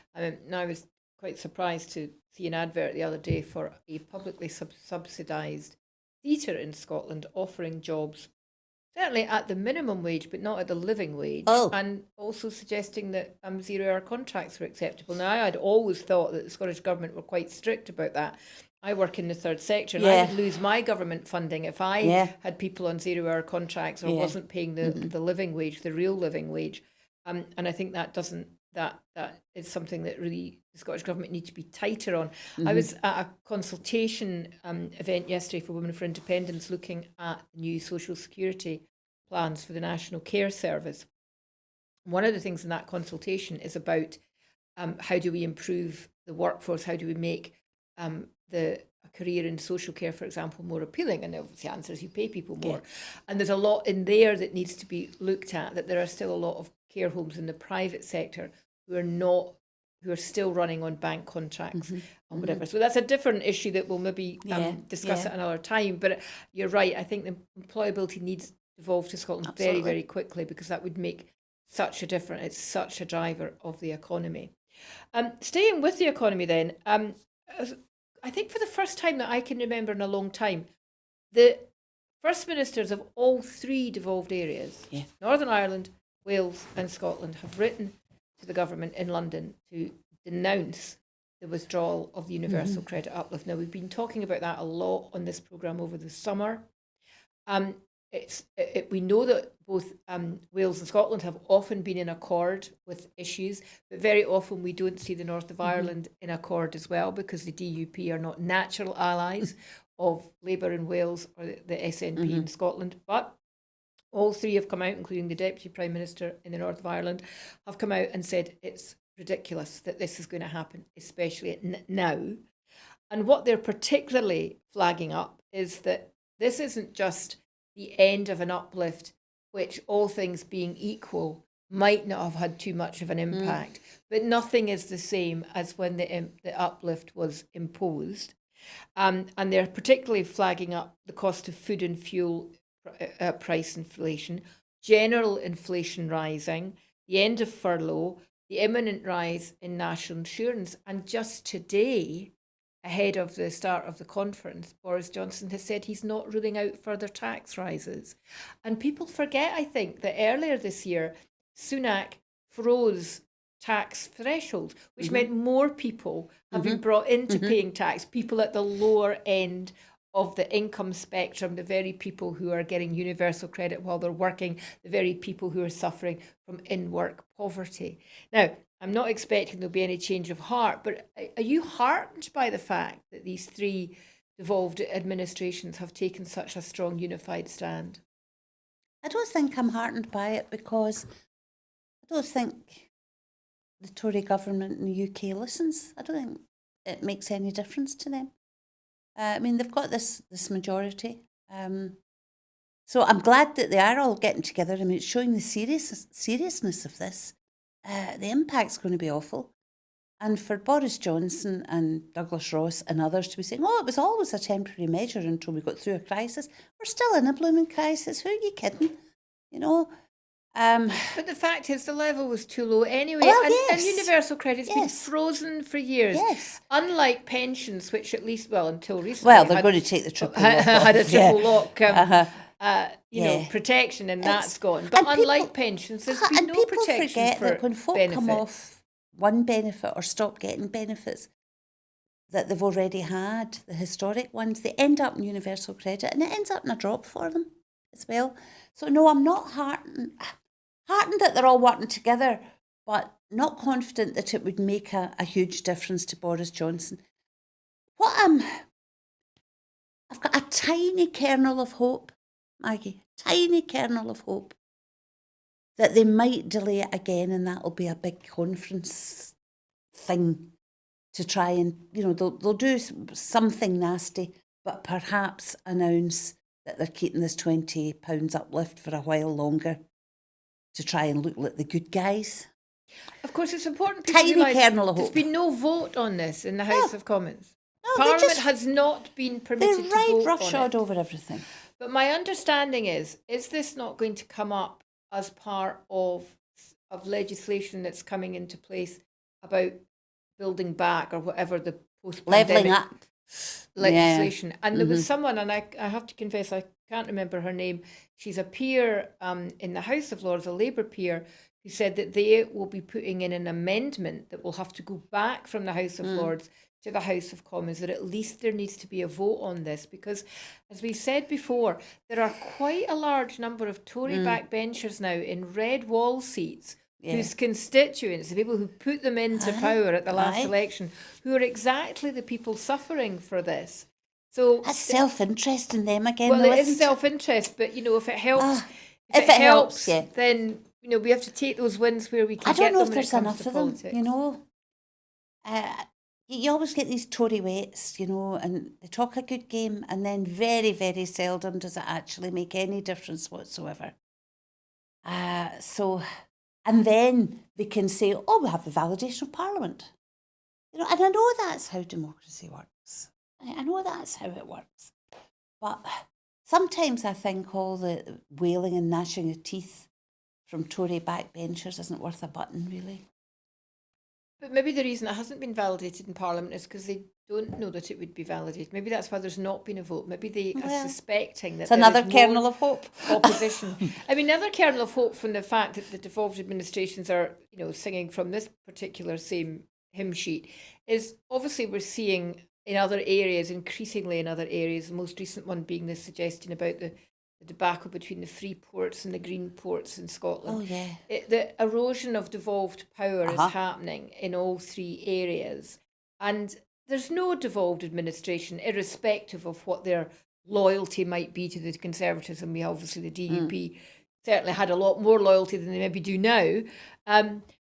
Now I was quite surprised to see an advert the other day for a publicly subsidised theatre in Scotland offering jobs, certainly at the minimum wage, but not at the living wage, Oh. and also suggesting that 0-hour contracts were acceptable. Now, I had always thought that the Scottish Government were quite strict about that. I work in the third sector, and I Yeah. would lose my government funding if I Yeah. had people on 0-hour contracts or Yeah. wasn't paying the living wage, the real living wage. And I think that is something that really the Scottish Government need to be tighter on. I was at a consultation event yesterday for Women for Independence, looking at new social security plans for the National Care Service. One of the things in that consultation is about how do we improve the workforce, how do we make a career in social care, for example, more appealing? And obviously the answer is you pay people more. Yeah. And there's a lot in there that needs to be looked at, that there are still a lot of care homes in the private sector who are still running on bank contracts and whatever. So that's a different issue that we'll maybe discuss at another time. But you're right, I think the employability needs to evolve to Scotland very, very quickly, because that would make such a difference. It's such a driver of the economy. Staying with the economy then, I think for the first time that I can remember in a long time, the First Ministers of all three devolved areas, Northern Ireland, Wales and Scotland, have written to the government in London to denounce the withdrawal of the universal credit uplift. Now, we've been talking about that a lot on this programme over the summer. We know that both Wales and Scotland have often been in accord with issues, but very often we don't see the North of Ireland in accord as well, because the DUP are not natural allies of Labour in Wales or the SNP in Scotland. But all three have come out, including the Deputy Prime Minister in the North of Ireland, have come out and said it's ridiculous that this is going to happen, especially now. And what they're particularly flagging up is that this isn't just the end of an uplift, which, all things being equal, might not have had too much of an impact, but nothing is the same as when the uplift was imposed. And they're particularly flagging up the cost of food and fuel price inflation, general inflation rising, the end of furlough, the imminent rise in national insurance. And just today, ahead of the start of the conference, Boris Johnson has said he's not ruling out further tax rises. And people forget, I think, that earlier this year, Sunak froze tax thresholds, which meant more people have been brought into paying tax, people at the lower end of the income spectrum, the very people who are getting universal credit while they're working, the very people who are suffering from in-work poverty. Now, I'm not expecting there'll be any change of heart, but are you heartened by the fact that these three devolved administrations have taken such a strong unified stand? I don't think I'm heartened by it, because I don't think the Tory government in the UK listens. I don't think it makes any difference to them. I mean, they've got this majority. So I'm glad that they are all getting together. I mean, it's showing the seriousness of this. The impact's going to be awful. And for Boris Johnson and Douglas Ross and others to be saying, oh, it was always a temporary measure until we got through a crisis. We're still in a blooming crisis. Who are you kidding? You know? But the fact is, the level was too low anyway. Well, and yes. universal credit's been Yes. frozen for years. Yes. Unlike pensions, which at least, until recently, Well, they're going to take the triple lock had a off, triple yeah. lock, Yeah. protection, and It's- that's gone. But and people- unlike pensions, there's been And no people protection forget for that when folk benefits. come off one benefit or stop getting benefits that they've already had, the historic ones, they end up in universal credit, and it ends up in a drop for them as well. So no, I'm not heartened that they're all working together, but not confident that it would make a huge difference to Boris Johnson. I've got a tiny kernel of hope, Maggie, tiny kernel of hope, that they might delay it again, and that'll be a big conference thing to try and, they'll do something nasty, but perhaps announce that they're keeping this £20 uplift for a while longer to try and look like the good guys. Of course, it's important people Tiny realise kernel of there's hope. been no vote on this in the House of Commons. No, they Parliament just- has not been They permitted to ride vote on roughshod it. over everything. But my understanding is this not going to come up as part of legislation that's coming into place about building back or whatever the post-pandemic Levelling up. legislation? And there was someone, and I have to confess, I can't remember her name. She's a peer in the House of Lords, a Labour peer, who said that they will be putting in an amendment that will have to go back from the House of Lords to the House of Commons, that at least there needs to be a vote on this, because, as we said before, there are quite a large number of Tory backbenchers now in red wall seats whose constituents, the people who put them into power at the last election, who are exactly the people suffering for this. So That's self-interest in them again. well, though, it is isn't self-interest, but if it helps, if it helps, yeah. then we have to take those wins where we can I get don't know them if when it there's comes enough to of politics. them, you always get these Tory weights, and they talk a good game, and then very, very seldom does it actually make any difference whatsoever. And then they can say, oh, we have the validation of Parliament. And I know that's how democracy works. I know that's how it works. But sometimes I think all the wailing and gnashing of teeth from Tory backbenchers isn't worth a button, really. But maybe the reason it hasn't been validated in Parliament is because they don't know that it would be validated. Maybe that's why there's not been a vote. Maybe they are suspecting that It's another there is kernel more of hope. opposition. I mean, another kernel of hope from the fact that the devolved administrations are, singing from this particular same hymn sheet is obviously we're seeing in other areas, increasingly in other areas, the most recent one being the suggestion about the debacle between the free ports and the green ports in Scotland. Oh, yeah. The erosion of devolved power is happening in all three areas. And there's no devolved administration, irrespective of what their loyalty might be to the Conservatives. And we obviously, the DUP certainly had a lot more loyalty than they maybe do now.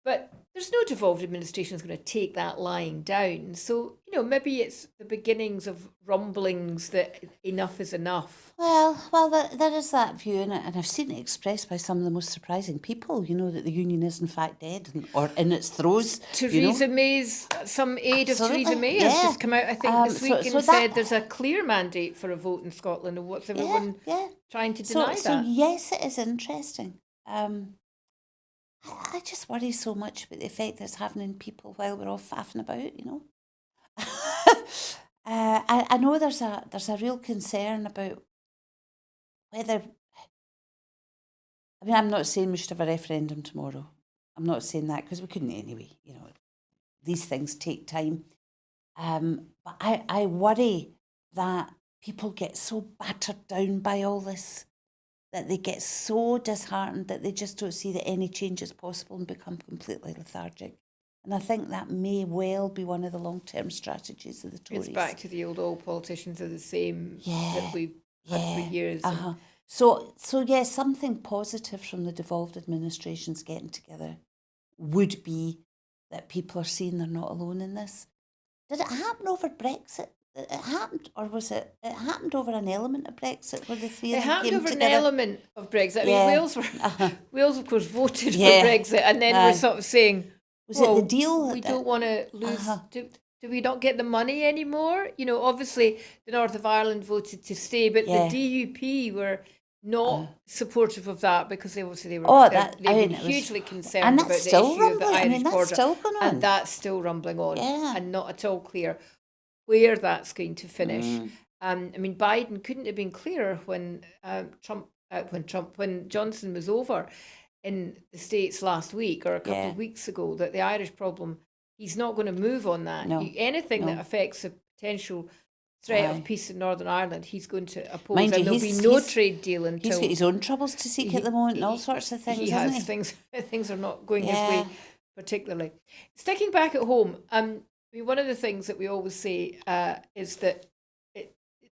But there's no devolved administration that's going to take that lying down. So, maybe it's the beginnings of rumblings that enough is enough. Well, there is that view in it, and I've seen it expressed by some of the most surprising people, that the union is in fact dead or in its throes. Theresa May's, some aide Absolutely, of Theresa May has yeah. just come out, I think, this week so and said there's a clear mandate for a vote in Scotland, and what's everyone trying to deny So that? yes, it is interesting. I just worry so much about the effect it's having on people while we're all faffing about, I know there's a real concern about whether. I mean, I'm not saying we should have a referendum tomorrow. I'm not saying that because we couldn't anyway. These things take time. But I worry that people get so battered down by all this, that they get so disheartened that they just don't see that any change is possible and become completely lethargic. And I think that may well be one of the long-term strategies of the Tories. It's back to the old, all politicians are the same that we've had for years. So yes, something positive from the devolved administrations getting together would be that people are seeing they're not alone in this. Did it happen over Brexit? It happened, or was it? It happened over an element of Brexit where the three of them happened came over together. an element of Brexit. I mean, Wales, of course, voted for Yeah. Brexit, and then we're sort of saying, Was it the deal? We don't want to lose. Do we not get the money anymore? Obviously, the North of Ireland voted to stay, but the DUP were not supportive of that because they were hugely concerned about the issue of the Irish border. Still going on. And that's still rumbling on, and not at all clear where that's going to finish. I mean, Biden couldn't have been clearer when Johnson was over in the States last week or a couple of weeks ago, that the Irish problem, he's not going to move on that. Anything that affects the potential threat of peace in Northern Ireland, he's going to oppose. And there'll be no trade deal until... He's got his own troubles to seek at the moment and all sorts of things, he has. Things are not going his way particularly. Sticking back at home, one of the things that we always say is that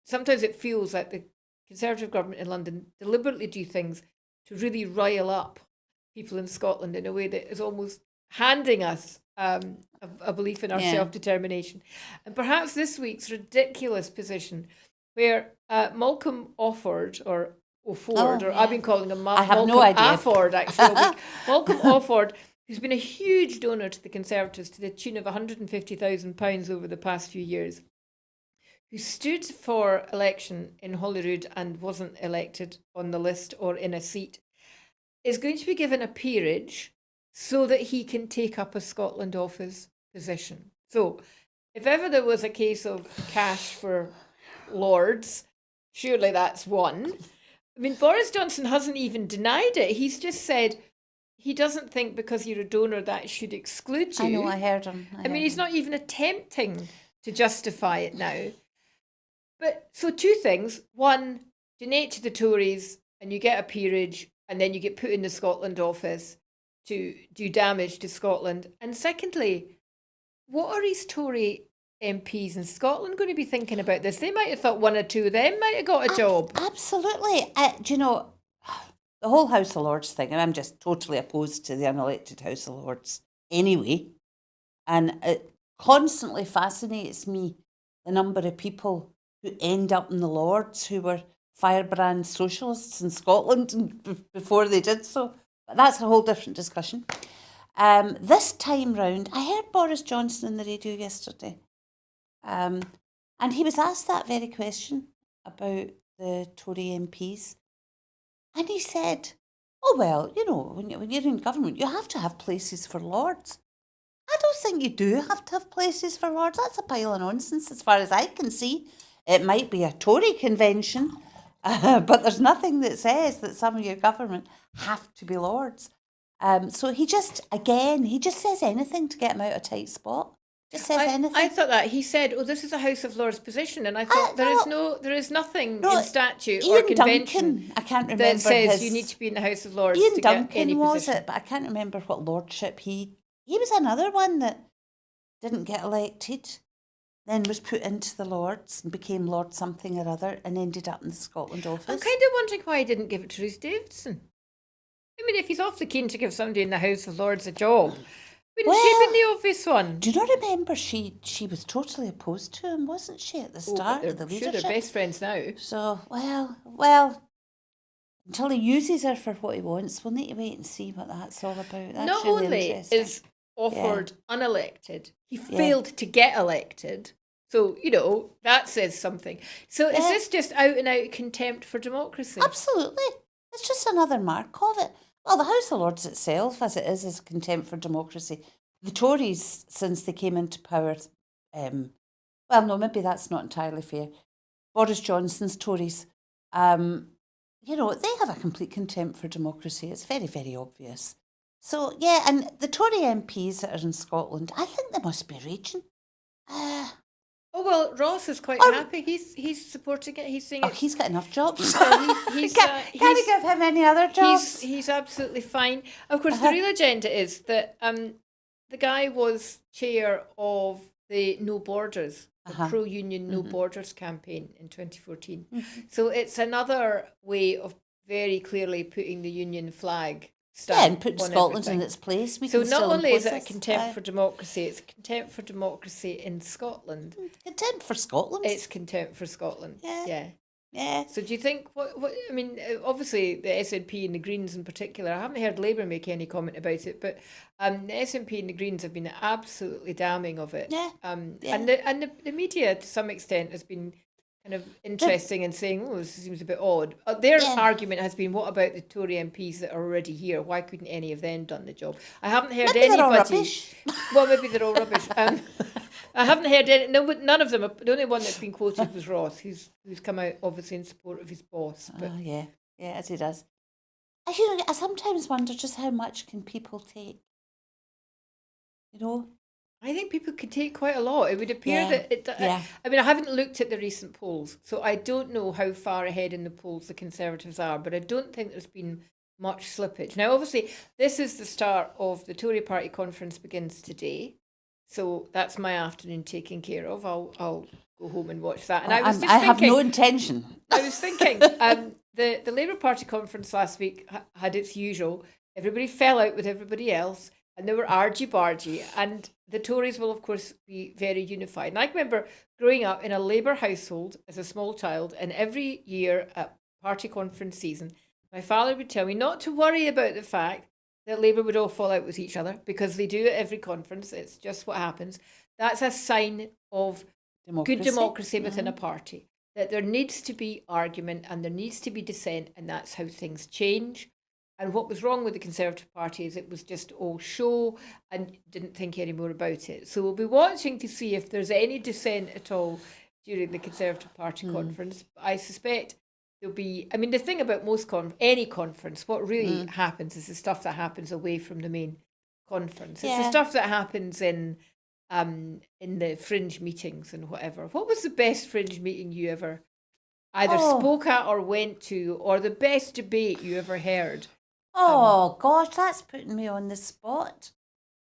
sometimes it feels like the Conservative government in London deliberately do things to really rile up people in Scotland in a way that is almost handing us a belief in our self-determination. And perhaps this week's ridiculous position where Malcolm Offord, or I've been calling him I have Malcolm no idea. Afford, actually. Malcolm Offord, who's been a huge donor to the Conservatives to the tune of £150,000 over the past few years, who stood for election in Holyrood and wasn't elected on the list or in a seat, is going to be given a peerage so that he can take up a Scotland Office position. So if ever there was a case of cash for Lords, surely that's one. I mean, Boris Johnson hasn't even denied it. He's just said he doesn't think because you're a donor that should exclude you. I know, I heard him. I mean, he's not even attempting to justify it now. But so two things. One, donate to the Tories and you get a peerage and then you get put in the Scotland Office to do damage to Scotland. And secondly, what are his Tory MPs in Scotland going to be thinking about this? They might have thought one or two of them might have got a job. Absolutely. Do you know, the whole House of Lords thing, and I'm just totally opposed to the unelected House of Lords anyway. And it constantly fascinates me the number of people who end up in the Lords who were firebrand socialists in Scotland and before they did so. But that's a whole different discussion. This time round, I heard Boris Johnson on the radio yesterday, and he was asked that very question about the Tory MPs. And he said, oh, well, you know, when you're in government, you have to have places for Lords. I don't think you do have to have places for Lords. That's a pile of nonsense as far as I can see. It might be a Tory convention, but there's nothing that says that some of your government have to be Lords. So he just says anything to get him out of a tight spot. Just says anything. I thought that. He said, oh, this is a House of Lords position. And I thought there is nothing in statute or convention Duncan, I can't remember that says you need to be in the House of Lords Ian to Duncan get any was position. it, but I can't remember what lordship he was another one that didn't get elected, then was put into the Lords and became Lord something or other and ended up in the Scotland Office. I'm kind of wondering why he didn't give it to Rhys Davidson. I mean, if he's awfully keen to give somebody in the House of Lords a job, wouldn't she have been the obvious one? Do you not remember she was totally opposed to him, wasn't she, at the start of the leadership? Sure, they're best friends now. So, well, until he uses her for what he wants, we'll need to wait and see what that's all about. That's Not really only interesting. is Offord unelected, he failed to get elected. So, you know, that says something. So is this just out and out contempt for democracy? Absolutely. It's just another mark of it. Well, the House of Lords itself, as it is contempt for democracy. The Tories, since they came into power, well, no, maybe that's not entirely fair. Boris Johnson's Tories, you know, they have a complete contempt for democracy. It's very, very obvious. So, yeah, and the Tory MPs that are in Scotland, I think they must be raging. Oh, well, Ross is quite happy. He's supporting it. He's saying he's got enough jobs. Can't give him any other jobs. He's absolutely fine. Of course, the real agenda is that the guy was chair of the No Borders, the pro-union No Borders campaign in 2014. So it's another way of very clearly putting the union flag and putting Scotland in its place. So not only is it a contempt for democracy, it's contempt for democracy in Scotland. Contempt for Scotland? It's contempt for Scotland. Yeah. So do you think, what I mean, obviously the SNP and the Greens in particular, I haven't heard Labour make any comment about it, but the SNP and the Greens have been absolutely damning of it. And the media to some extent has been kind of interesting in saying, oh, this seems a bit odd. Their argument has been, what about the Tory MPs that are already here? Why couldn't any of them done the job? I haven't heard maybe anybody. They're all rubbish. Well, maybe they're all rubbish. I haven't heard any. No, none of them. The only one that's been quoted was Ross, who's come out obviously in support of his boss. But yeah, as he does. I sometimes wonder just how much can people take. You know. I think people could take quite a lot. It would appear that I mean, I haven't looked at the recent polls, so I don't know how far ahead in the polls the Conservatives are, but I don't think there's been much slippage. Now, obviously, this is the start of the Tory party conference begins today, so that's my afternoon taken care of. I'll go home and watch that. And I was just thinking, have no intention. I was thinking, the Labour Party conference last week had its usual. everybody fell out with everybody else, and they were argy-bargy, and the Tories will, of course, be very unified. And I remember growing up in a Labour household as a small child, and every year at party conference season, my father would tell me not to worry about the fact that Labour would all fall out with each other, because they do at every conference. It's just what happens. That's a sign of good democracy within a party, that there needs to be argument and there needs to be dissent, and that's how things change. And what was wrong with the Conservative Party is it was just all show and didn't think any more about it. So we'll be watching to see if there's any dissent at all during the Conservative Party conference. I suspect there'll be, I mean, the thing about any conference, what really happens is the stuff that happens away from the main conference. It's the stuff that happens in the fringe meetings and whatever. What was the best fringe meeting you ever either spoke at or went to, or the best debate you ever heard? Oh, gosh, that's putting me on the spot.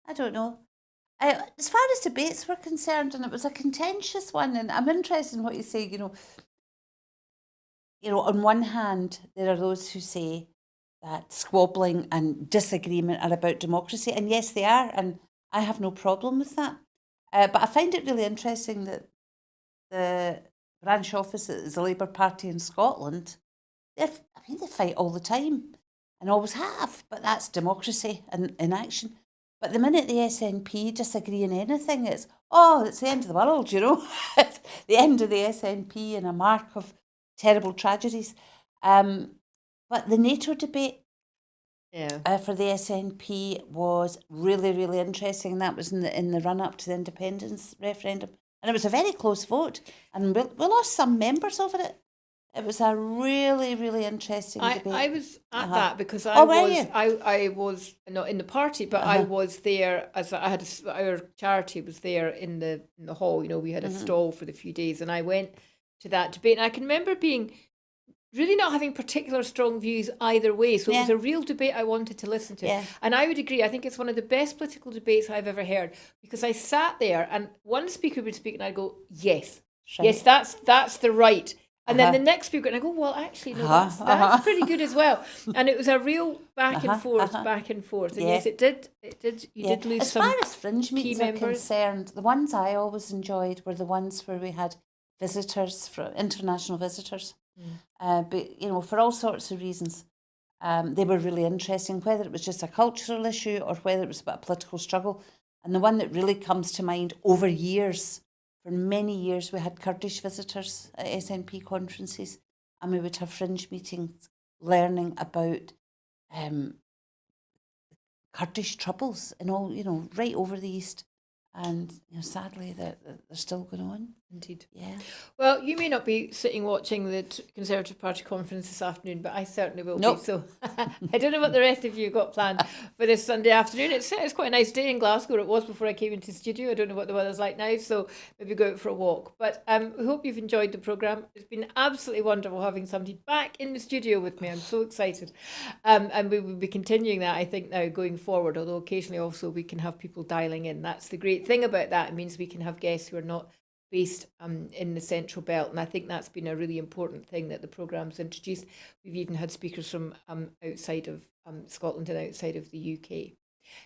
I don't know. As far as debates were concerned, and it was a contentious one, and I'm interested in what you say, on one hand, there are those who say that squabbling and disagreement are about democracy, and yes, they are, and I have no problem with that. But I find it really interesting that the branch office is the Labour Party in Scotland. They fight all the time and always have, but that's democracy in action. But the minute the SNP disagree on anything, it's the end of the world, It's the end of the SNP and a mark of terrible tragedies. But the NATO debate for the SNP was really, really interesting. And that was in the run-up to the independence referendum. And it was a very close vote. And we lost some members over it. It was a really, really interesting debate. I was at that because I was not in the party, but I was there as our charity was there in the hall. We had a stall for the few days, and I went to that debate. And I can remember being really not having particular strong views either way. So it was a real debate I wanted to listen to. Yeah. And I would agree. I think it's one of the best political debates I've ever heard, because I sat there and one speaker would speak and I'd go, yes, that's the right. And then the next speaker, and I go, well, actually, no, that's pretty good as well. And it was a real back and forth. And yes, it did. You did lose some. As far as fringe meetings are concerned, the ones I always enjoyed were the ones where we had visitors, international visitors. But, for all sorts of reasons, they were really interesting, whether it was just a cultural issue or whether it was about a political struggle. And the one that really comes to mind over years, for many years, we had Kurdish visitors at SNP conferences, and we would have fringe meetings learning about Kurdish troubles and all, right over the east. And sadly, they're still going on. Indeed. Yeah. Well, you may not be sitting watching the Conservative Party conference this afternoon, but I certainly will be. So I don't know what the rest of you got planned for this Sunday afternoon. It's quite a nice day in Glasgow. It was before I came into the studio. I don't know what the weather's like now, so maybe go out for a walk. But we hope you've enjoyed the programme. It's been absolutely wonderful having somebody back in the studio with me. I'm so excited. And we will be continuing that, I think, now going forward, although occasionally also we can have people dialing in. That's the great thing about that. It means we can have guests who are not based in the Central Belt, and I think that's been a really important thing that the programme's introduced. We've even had speakers from outside of Scotland and outside of the UK.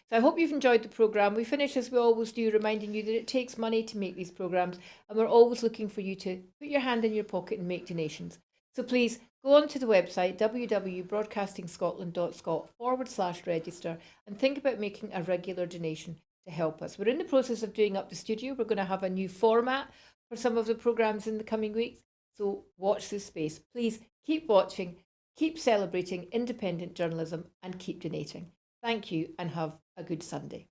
So I hope you've enjoyed the programme. We finish, as we always do, reminding you that it takes money to make these programmes, and we're always looking for you to put your hand in your pocket and make donations. So please go onto the website www.broadcastingscotland.scot/register and think about making a regular donation to help us. We're in the process of doing up the studio. We're going to have a new format for some of the programmes in the coming weeks. So watch this space. Please keep watching, keep celebrating independent journalism, and keep donating. Thank you and have a good Sunday.